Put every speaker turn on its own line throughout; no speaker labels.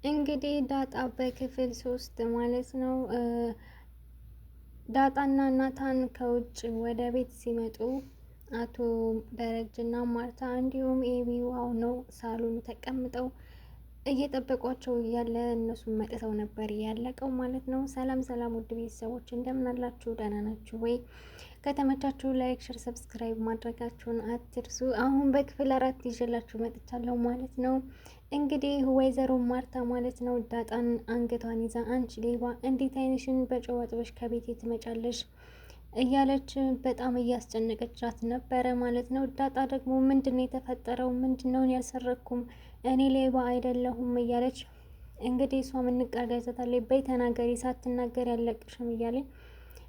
እንግዲህ ዳጣ በክፍል 3 ማለት ነው። ዳጣና ናታን ከውጭ ወደ ቤት ሲመጡ አቶ ደረጀና ማርታ እንዲሁም ኤቢ ዋው ነው ሳሎን ተቀምጠው እየጠበቋቸው እያለ እነሱም መጥተው ነበር ያለቀው ማለት ነው። ሰላም ሰላም ውድ ቤተሰቦች እንደምን አላችሁ? ደህና ናችሁ ወይ? ከተመቻችሁ ላይክ፣ ሸር፣ ሰብስክራይብ ማድረጋችሁን አትርሱ። አሁን በክፍል 4 ይዤላችሁ መጥቻለሁ ማለት ነው። እንግዲህ ወይዘሮ ማርታ ማለት ነው ዳጣን አንገቷን ይዛ አንቺ ሌባ እንዴት አይንሽን በጨው አጥበሽ ከቤቴ ትመጫለሽ እያለች በጣም እያስጨነቀቻት ነበረ ማለት ነው። ዳጣ ደግሞ ምንድን ነው የተፈጠረው? ምንድነውን? ያልሰረኩም እኔ ሌባ አይደለሁም እያለች እንግዲህ እሷ ምንቃርጋ ይዛታለች። በይ ተናገሪ፣ ሳትናገር ያለቅሽም እያለኝ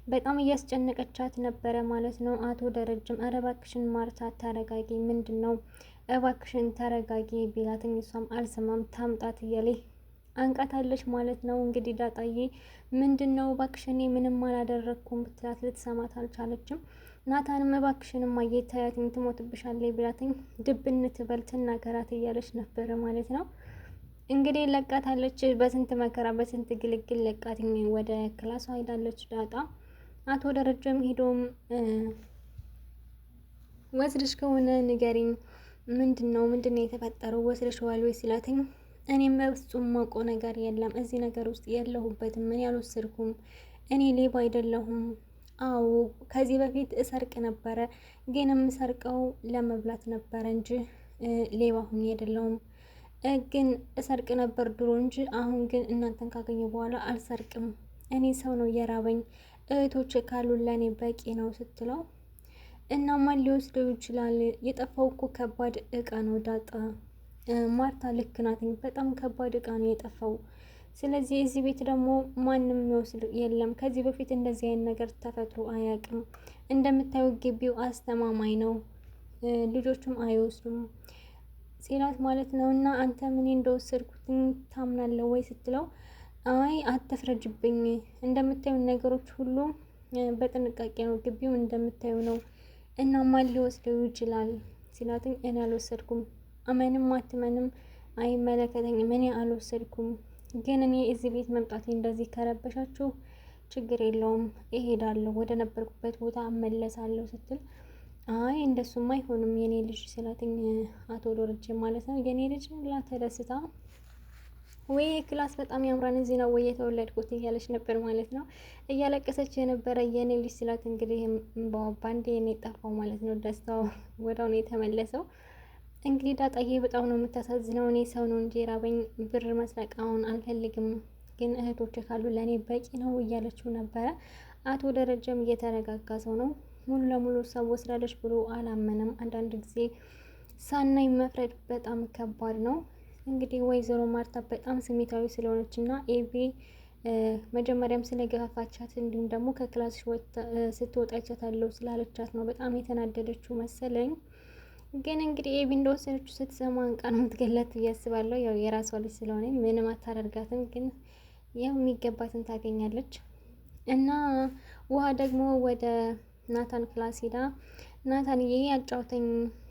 በጣም እያስጨነቀቻት ነበረ ማለት ነው። አቶ ደረጀም ኧረ እባክሽን ማርታ ተረጋጊ፣ ምንድን ነው እባክሽን ተረጋጊ ቢላትኝ እሷም አልሰማም ታምጣት እያለች አንቃታለች ማለት ነው። እንግዲህ ዳጣዬ ምንድን ነው እባክሽን ምንም አላደረግኩም ብትላት ልትሰማት አልቻለችም። ናታንም እባክሽንም አየታያትኝ ትሞትብሻለች ቢላትኝ ድብን ትበል ትናገራት እያለች ነበረ ማለት ነው። እንግዲህ ለቃታለች። በስንት መከራ በስንት ግልግል ለቃትኝ ወደ ክላሷ ሄዳለች ዳጣ። አቶ ደረጀም ሄዶም ወስድሽ ከሆነ ንገሪኝ፣ ምንድን ነው የተፈጠረው? ወስደሽዋል ወይ ሲላትኝ እኔም በፍጹም ማውቀው ነገር የለም፣ እዚህ ነገር ውስጥ የለሁበትም፣ እኔ አልወሰድኩም፣ እኔ ሌባ አይደለሁም። አዎ ከዚህ በፊት እሰርቅ ነበረ፣ ግን የምሰርቀው ለመብላት ነበረ እንጂ ሌባ ሁኜ አይደለሁም። ግን እሰርቅ ነበር ድሮ እንጂ አሁን ግን እናንተን ካገኘ በኋላ አልሰርቅም። እኔ ሰው ነው የራበኝ፣ እህቶች ካሉ ለእኔ በቂ ነው ስትለው እና ማን ሊወስደው ይችላል? የጠፋው እኮ ከባድ እቃ ነው ዳጣ። ማርታ ልክ ናት፣ በጣም ከባድ እቃ ነው የጠፋው። ስለዚህ እዚህ ቤት ደግሞ ማንም የሚወስድ የለም። ከዚህ በፊት እንደዚህ አይነት ነገር ተፈጥሮ አያውቅም። እንደምታየው ግቢው አስተማማኝ ነው፣ ልጆቹም አይወስዱም ሲላት ማለት ነው። እና አንተ ምን እንደወሰድኩትን ታምናለህ ወይ ስትለው አይ አትፍረጅብኝ፣ እንደምታዩ ነገሮች ሁሉ በጥንቃቄ ነው፣ ግቢው እንደምታዩ ነው እና ማን ሊወስደው ይችላል ሲላትኝ እኔ አልወሰድኩም፣ እመንም አትመንም አይመለከተኝም፣ እኔ አልወሰድኩም። ግን እኔ እዚህ ቤት መምጣቴ እንደዚህ ከረበሻችሁ ችግር የለውም እሄዳለሁ፣ ወደ ነበርኩበት ቦታ እመለሳለሁ ስትል አይ እንደሱም አይሆንም የኔ ልጅ ሲላትኝ አቶ ዶርጄ ማለት ነው የኔ ልጅ ብላ ተደስታ ወይ ክላስ በጣም ያምራን እዚህ ነው ወይ የተወለድኩት እያለች ነበር ማለት ነው። እያለቀሰች የነበረ የኔ ልጅ ስላት እንግዲህ ባንዴ የኔ ጠፋው ማለት ነው። ደስታው ወዳው ነው የተመለሰው። እንግዲህ ዳጣዬ በጣም ነው የምታሳዝነው። እኔ ሰው ነው እንጂ ራበኝ፣ ብር መስረቅ አሁን አልፈልግም፣ ግን እህቶች ካሉ ለእኔ በቂ ነው እያለችው ነበረ። አቶ ደረጀም እየተረጋጋ ሰው ነው። ሙሉ ለሙሉ ሰው ወስዳለች ብሎ አላመነም። አንዳንድ ጊዜ ሳናይ መፍረድ በጣም ከባድ ነው። እንግዲህ ወይዘሮ ማርታ በጣም ስሜታዊ ስለሆነች እና ኤቢ መጀመሪያም ስለገፋፋቻት እንዲሁም ደግሞ ከክላስ ስትወጣ ይቻታለሁ ስላለቻት ነው በጣም የተናደደችው መሰለኝ። ግን እንግዲህ ኤቢ እንደወሰነችው ስትሰማ አንቃ ነው የምትገላት ብዬ አስባለሁ። ያው የራሷ ልጅ ስለሆነ ምንም አታደርጋትም፣ ግን ያው የሚገባትን ታገኛለች። እና ውሃ ደግሞ ወደ ናታን ክላስ ሄዳ ናታንዬ አጫውተኝ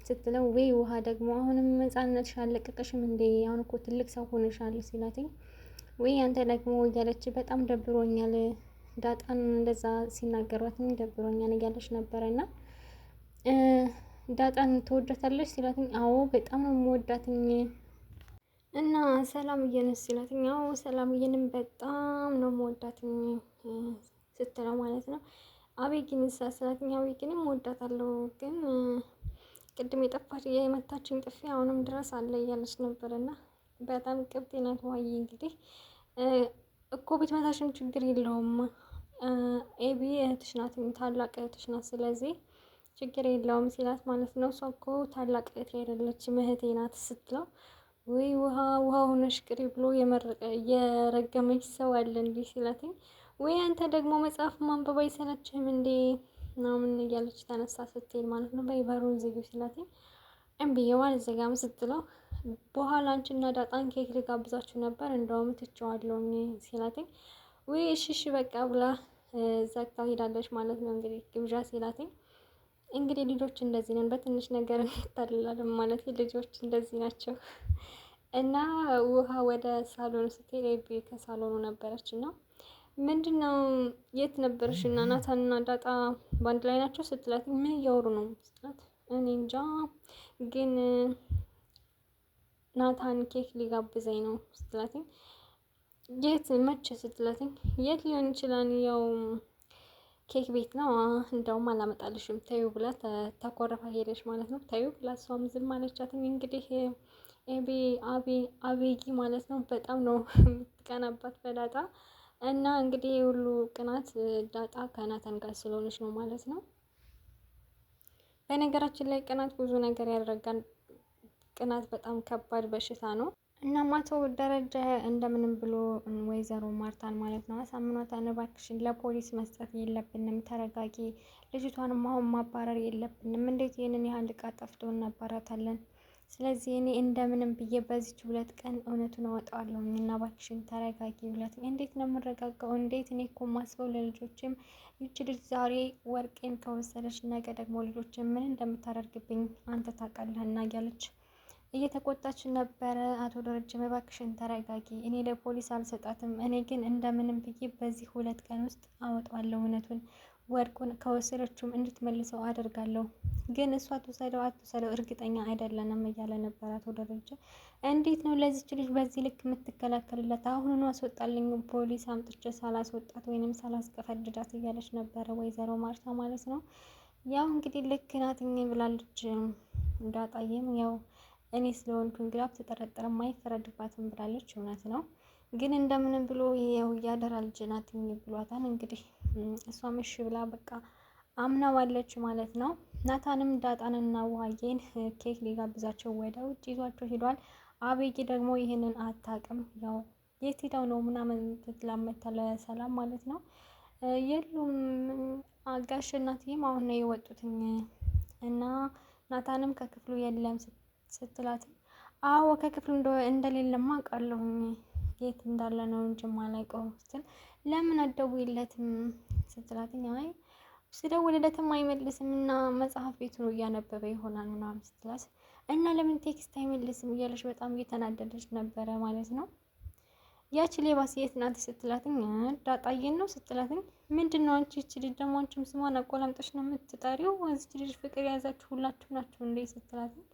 ስትለው ወይ ውሃ ደግሞ አሁንም ህጻንነትሽ አልለቀቀሽም እንዴ? አሁን እኮ ትልቅ ሰው ሆነሻል ሲላትኝ ወይ አንተ ደግሞ እያለች በጣም ደብሮኛል፣ ዳጣን እንደዛ ሲናገሯትም ደብሮኛል እያለች ነበረና ዳጣን ትወዳታለች ሲላትኝ አዎ በጣም ነው የምወዳትኝ። እና ሰላምዬንስ ሲላትኝ አዎ ሰላምዬንም በጣም ነው የምወዳትኝ ስትለው ማለት ነው። አቤጊንስ ሲላትኝ አቤጊንም እወዳታለሁ ግን ቅድም የጠፋች የመታችኝ ጥፊ አሁንም ድረስ አለ እያለች ነበርና በጣም ቅብጤ ናት። ዋዬ እንግዲህ እኮ ብትመታሽም ችግር የለውም ኤቢ እህትሽ ናት፣ ታላቅ እህትሽ ናት፣ ስለዚህ ችግር የለውም ሲላት ማለት ነው። እሷ እኮ ታላቅ እህቴ አይደለችም እህቴ ናት ስትለው ወይ ውሃ ሆነሽ ቅሪ ብሎ የረገመች ሰው አለ እንዲህ ሲላትኝ ወይ አንተ ደግሞ መጽሐፍ ማንበብ አይሰለችህም እንዴ ምናምን እያለች ተነሳ ስትሄድ ማለት ነው። በይበሩን ዝጊው ሲላትኝ እምብዬው አልዘጋም ስትለው በኋላ አንቺና ዳጣን ኬክ ልጋብዛችሁ ነበር እንደውም ትቼዋለሁ ሲላትኝ ወይ እሺ በቃ ብላ ዘግታው ሄዳለች ማለት ነው። እንግዲህ ግብዣ ሲላትኝ እንግዲህ ልጆች እንደዚህ ነን፣ በትንሽ ነገር እንታለላለን ማለት ልጆች እንደዚህ ናቸው። እና ውሃ ወደ ሳሎን ስትሄድ ኤቢ ከሳሎኑ ነበረች እና ምንድን ነው የት ነበርሽ? እና ናታንና ዳጣ በአንድ ላይ ናቸው ስትላት ምን እያወሩ ነው ስትላት እኔ እንጃ ግን ናታን ኬክ ሊጋብዘኝ ነው ስትላትኝ የት መቼ ስትላትኝ የት ሊሆን ይችላል ያው ኬክ ቤት ነው እንደውም አላመጣልሽም ተዩ ብላ ተኮረፋ ሄደች ማለት ነው። ተዩ ብላ እሷም ዝም አለቻትኝ። እንግዲህ ኤቢ አቤጊ ማለት ነው በጣም ነው የምትቀናባት በዳጣ እና እንግዲህ የሁሉ ቅናት ዳጣ ከናታን ጋር ስለሆነች ነው ማለት ነው። በነገራችን ላይ ቅናት ብዙ ነገር ያደርጋል። ቅናት በጣም ከባድ በሽታ ነው። እናም አቶ ደረጀ እንደምንም ብሎ ወይዘሮ ማርታን ማለት ነው አሳምኗታን እባክሽን ለፖሊስ መስጠት የለብንም ተረጋጊ፣ ልጅቷንም አሁን ማባረር የለብንም፣ እንዴት ይህንን ያህል ዕቃ ጠፍቶ እናባራታለን? ስለዚህ እኔ እንደምንም ብዬ በዚች 2 ቀን እውነቱን አወጣዋለሁ እና እባክሽን ተረጋጊ ብላት፣ እንዴት ነው የምረጋጋው? እንዴት እኔ እኮ ማስበው ለልጆችም ይቺ ልጅ ዛሬ ወርቄን ከወሰደች ነገ ደግሞ ልጆችን ምን እንደምታደርግብኝ አንተ ታውቃለህ እና እያለች እየተቆጣች ነበረ። አቶ ደረጀ እባክሽን ተረጋጊ፣ እኔ ለፖሊስ አልሰጣትም፣ እኔ ግን እንደምንም ብዬ በዚህ 2 ቀን ውስጥ አወጣዋለሁ እውነቱን፣ ወርቁን ከወሰደችውም እንድትመልሰው አደርጋለሁ፣ ግን እሷ አትውሰደው አትውሰደው እርግጠኛ አይደለንም እያለ ነበር አቶ ደረጀ። እንዴት ነው ለዚች ልጅ በዚህ ልክ የምትከላከልለት? አሁኑኑ አስወጣልኝ ፖሊስ አምጥቼ ሳላስወጣት ወይንም ሳላስቀፈድዳት እያለች ነበረ ወይዘሮ ማርታ ማለት ነው። ያው እንግዲህ ልክ ናትኝ ብላለች ዳጣዬም ያው እኔ ስለሆንኩ እንግዲህ አትጠረጥርም አይፈረድባትም ብላለች። እውነት ነው ግን እንደምንም ብሎ ያው ያደራ ልጅ ናት ብሏታል። እንግዲህ እሷም እሺ ብላ በቃ አምናዋለች ማለት ነው። ናታንም ዳጣንና ውሃዬን ኬክ ሊጋብዛቸው ወደ ውጭ ይዟቸው ሄዷል። አቤጊ ደግሞ ይህንን አታውቅም። ያው የት ሄደው ነው ምናምን ትላመታ ለሰላም ማለት ነው። የሉም ጋሽ እናትዬም አሁን ነው የወጡትኝ እና ናታንም ከክፍሉ የለም ስትላት አዎ ከክፍሉ እንደሌለማ አውቃለሁኝ የት እንዳለ ነው እንጂ የማላውቀው ስትል ለምን አትደውይለትም ስትላትኝ አይ ስደውልለትም አይመልስም እና መጽሐፍ ቤት ነው እያነበበ ይሆናል ምናምን ስትላት እና ለምን ቴክስት አይመልስም እያለች በጣም እየተናደደች ነበረ ማለት ነው። ያቺ ሌባስ የት ናት ስትላትኝ ዳጣዬን ነው ስትላትኝ ምንድን ነው አንቺ ይቺ ልጅ ደግሞ አንቺም ስሟን አቆላምጠሽ ነው የምትጠሪው? እዚች ልጅ ፍቅር የያዛችሁ ሁላችሁ ናችሁ እንዴ ስትላትኝ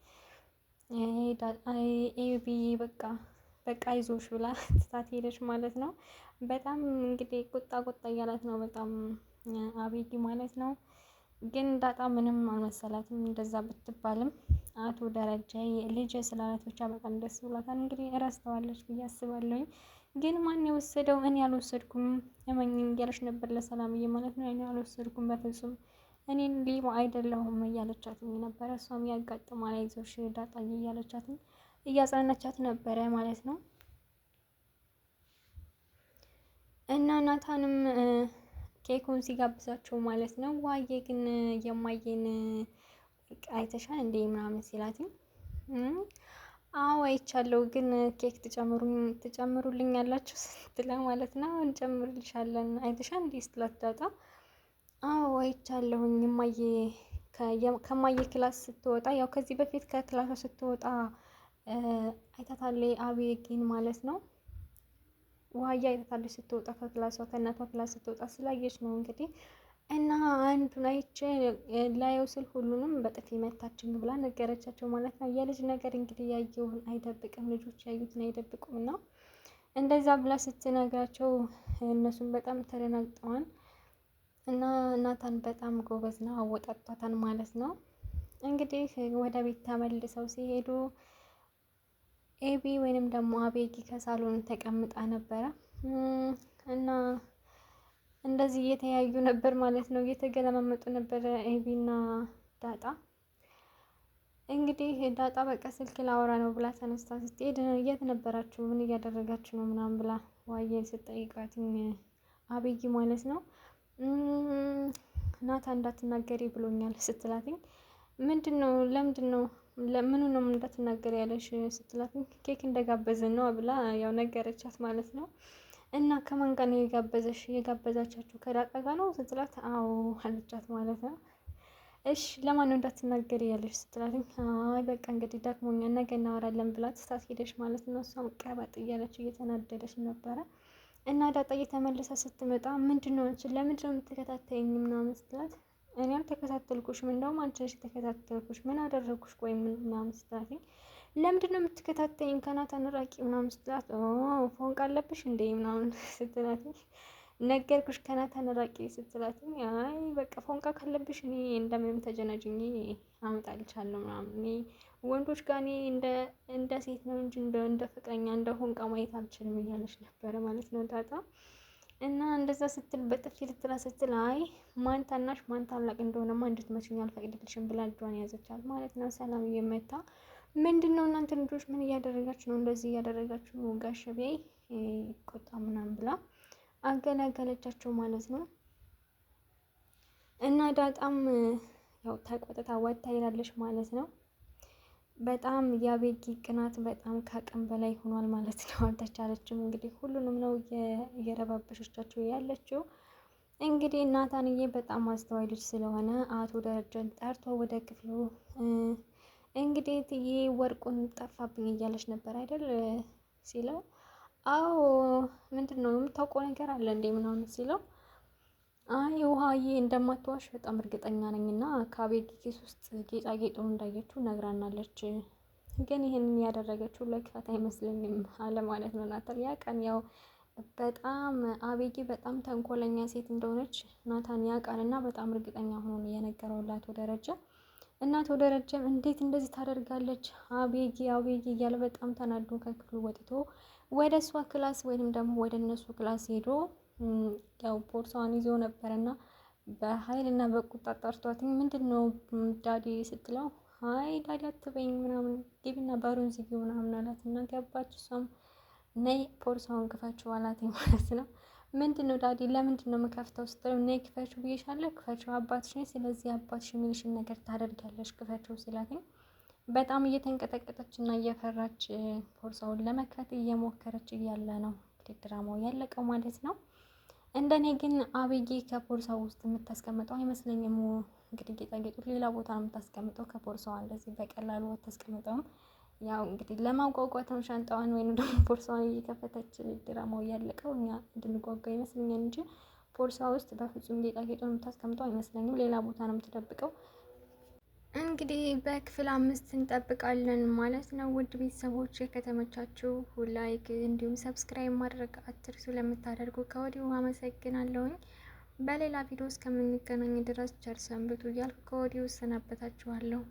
ኤቢ በቃ ይዞሽ ብላ ትታት ሄደች ማለት ነው። በጣም እንግዲህ ቁጣ እያላት ነው በጣም አቤጊ ማለት ነው። ግን ዳጣ ምንም አልመሰላትም እንደዛ ብትባልም አቶ ደረጀ ልጅ ስላላት ብቻ በጣም ደስ ብሏታል። እንግዲህ እረስተዋለች ብዬ አስባለሁኝ። ግን ማን የወሰደው? እኔ አልወሰድኩም እመኝኝ እያለች ነበር ለሰላምዬ ማለት ነው። እኔ አልወሰድኩም በፍጹም እኔን ሌባ አይደለሁም እያለቻትኝ ነበረ። እሷም ያጋጥማል አይዞሽ ዳጣዬ እያለቻትኝ እያጽናናቻት ነበረ ማለት ነው። እና ናታንም ኬኩን ሲጋብዛቸው ማለት ነው። ዋዬ ግን የማየን አይተሻል እንዴ ምናምን ሲላትኝ አዎ አይቻለሁ፣ ግን ኬክ ትጨምሩልኝ ያላችሁ ስትለ ማለት ነው። እንጨምርልሻለን አይተሻል እንዴ ስትላት ዳጣ አዎ አይቻለሁኝ እማዬ ከማዬ ክላስ ስትወጣ ያው ከዚህ በፊት ከክላሷ ስትወጣ አይታታለች አቤጊን ማለት ነው። ውሃዬ አይታታለች ስትወጣ ከክላሷ ከእናቷ ክላስ ስትወጣ ስላየች ነው እንግዲህ እና አንዱን አይቼ ላየው ስል ሁሉንም በጥፊ መታችኝ ብላ ነገረቻቸው ማለት ነው። የልጅ ነገር እንግዲህ ያየውን አይደብቅም፣ ልጆች ያዩትን አይደብቁም እና እንደዛ ብላ ስትነግራቸው እነሱም በጣም ተደናግጠዋል። እና ናታን በጣም ጎበዝ ነው፣ አወጣጧታን ማለት ነው። እንግዲህ ወደ ቤት ተመልሰው ሲሄዱ ኤቢ ወይንም ደግሞ አቤጊ ከሳሎን ተቀምጣ ነበረ እና እንደዚህ እየተያዩ ነበር ማለት ነው። እየተገለማመጡ ነበረ ኤቢና ዳጣ። እንግዲህ ዳጣ በቃ ስልክ ላወራ ነው ብላ ተነስታ ስትሄድ የት ነበራችሁ? ምን እያደረጋችሁ ነው? ምናምን ብላ ዋዬን ስትጠይቃትኝ አቤጊ ማለት ነው ናታ እንዳትናገሪ ብሎኛል ስትላትኝ ምንድን ነው ለምንድን ነው ለምኑ ነው እንዳትናገሪ ያለሽ ስትላትኝ ኬክ እንደጋበዝን ነው ብላ ያው ነገረቻት ማለት ነው። እና ከማን ጋር ነው የጋበዛቻችሁ? ከዳጣ ጋር ነው ስትላት አዎ አለቻት ማለት ነው። እሺ ለማን ነው እንዳትናገሪ ያለሽ ስትላትኝ፣ አይ በቃ እንግዲህ ደክሞኛል ነገ እናወራለን ብላ ትታት ሄደች ማለት ነው። እሷም ቀባጥ እያለች እየተናደደች ነበረ። እና ዳጣ እየተመለሰ ስትመጣ ምንድን ነው አንቺ ለምንድን ነው የምትከታተይኝ ምናምን ስትላት፣ እኔ አልተከታተልኩሽም እንደውም አንቺ ነሽ የተከታተልኩሽ ምን አደረግኩሽ ቆይ ምናምን ስትላትኝ፣ ለምንድን ነው የምትከታተይኝ ከናታን ራቂ ምናምን ስትላት፣ ፎንቅ አለብሽ እንዴ ምናምን ስትላትኝ፣ ነገርኩሽ ከናታን ራቂ ስትላትኝ፣ አይ በቃ ፎንቃ ካለብሽ እኔ እንደምንም ተጀናጅኜ አመጣልሻለሁ ምናምን እኔ ወንዶች ጋር እኔ እንደ ሴት ነው እንጂ እንደ ፍቅረኛ እንደ ፎንቃ ማየት አልችልም እያለች ነበረ ማለት ነው ዳጣ። እና እንደዛ ስትል በጥፊ ልትላ ስትል፣ አይ ማን ታናሽ ማን ታላቅ እንደሆነማ እንድትመችኝ አልፈቅድልሽም ብላ እጇን ያዘቻት ማለት ነው። ሰላም እየመታ ምንድን ነው እናንተ ልጆች ምን እያደረጋችሁ ነው? እንደዚህ እያደረጋችሁ ጋሽ ቤይ ቆጣ ምናምን ብላ አገላገለቻቸው ማለት ነው። እና ዳጣም ያው ተቆጥታ ወጥታ ይላለች ማለት ነው። በጣም የቤጊ ቅናት በጣም ከአቅም በላይ ሆኗል ማለት ነው። አልተቻለችም እንግዲህ ሁሉንም ነው እየረባበሸቻቸው ያለችው። እንግዲህ ናታንዬ በጣም አስተዋይ ልጅ ስለሆነ አቶ ደረጀን ጠርቶ ወደ ክፍሉ እንግዲህ ትዬ ወርቁን ጠፋብኝ እያለች ነበር አይደል ሲለው፣ አዎ ምንድን ነው የምታውቀው ነገር አለ እንዴ ምናምን ሲለው፣ አይ ውሃዬ እንደማትዋሽ በጣም እርግጠኛ ነኝ እና ከቤጊ ኪስ ውስጥ ጌጣጌጡን እንዳየችው ነግራናለች። ግን ይህንን ያደረገችው ለክፋት አይመስለኝም አለ ማለት ነው ናታን። ያ ቀን ያው በጣም አቤጊ በጣም ተንኮለኛ ሴት እንደሆነች ናታን ያውቃል እና በጣም እርግጠኛ ሆኖ የነገረው ለአቶ ደረጀ። እና አቶ ደረጀም እንዴት እንደዚህ ታደርጋለች አቤጊ እያለ በጣም ተናዶ ከክፍሉ ወጥቶ ወደ እሷ ክላስ ወይንም ደግሞ ወደ እነሱ ክላስ ሄዶ ያው ቦርሳዋን ይዞ ነበርና በኃይል እና በቁጣ ጠርቷት ምንድን ነው ዳዲ ስትለው፣ አይ ዳዲ አትበኝ ምናምን ግቢና ባሩን ዝጊው ምናምን አላት እና ገባች። እሷም ነይ ቦርሳውን ክፈችው አላት ማለት ነው። ምንድን ነው ዳዲ ለምንድን ነው የምከፍተው ስትለው፣ ነይ ክፈችው ብዬሻለሁ ክፈችው አባትሽ ነኝ ስለዚህ አባትሽ የሚልሽን ነገር ታደርጊያለሽ ክፈችው ሲላትኝ በጣም እየተንቀጠቀጠች እና እየፈራች ቦርሳውን ለመክፈት እየሞከረች እያለ ነው እንግዲህ ድራማው ያለቀው ማለት ነው። እንደኔ ግን አቤጌ ከቦርሳው ውስጥ የምታስቀምጠው አይመስለኝም። እንግዲህ ጌጣጌጡ ሌላ ቦታ ነው የምታስቀምጠው፣ ከቦርሳዋ እንደዚህ በቀላሉ አታስቀምጠውም። ያው እንግዲህ ለማጓጓት ነው ሻንጣዋን ወይም ደግሞ ቦርሳዋን እየከፈተች ድራማው ያለቀው። እኛ እንድንጓጓ ይመስለኛል እንጂ ቦርሳ ውስጥ በፍጹም ጌጣጌጡን የምታስቀምጠው አይመስለኝም። ሌላ ቦታ ነው የምትደብቀው። እንግዲህ በክፍል 5 እንጠብቃለን ማለት ነው። ውድ ቤተሰቦች ከተመቻችሁ ላይክ እንዲሁም ሰብስክራይብ ማድረግ አትርሱ። ለምታደርጉ ከወዲሁ አመሰግናለሁኝ። በሌላ ቪዲዮ እስከምንገናኝ ድረስ ቸር ሰንብቱ እያልኩ ከወዲሁ እሰናበታችኋለሁ።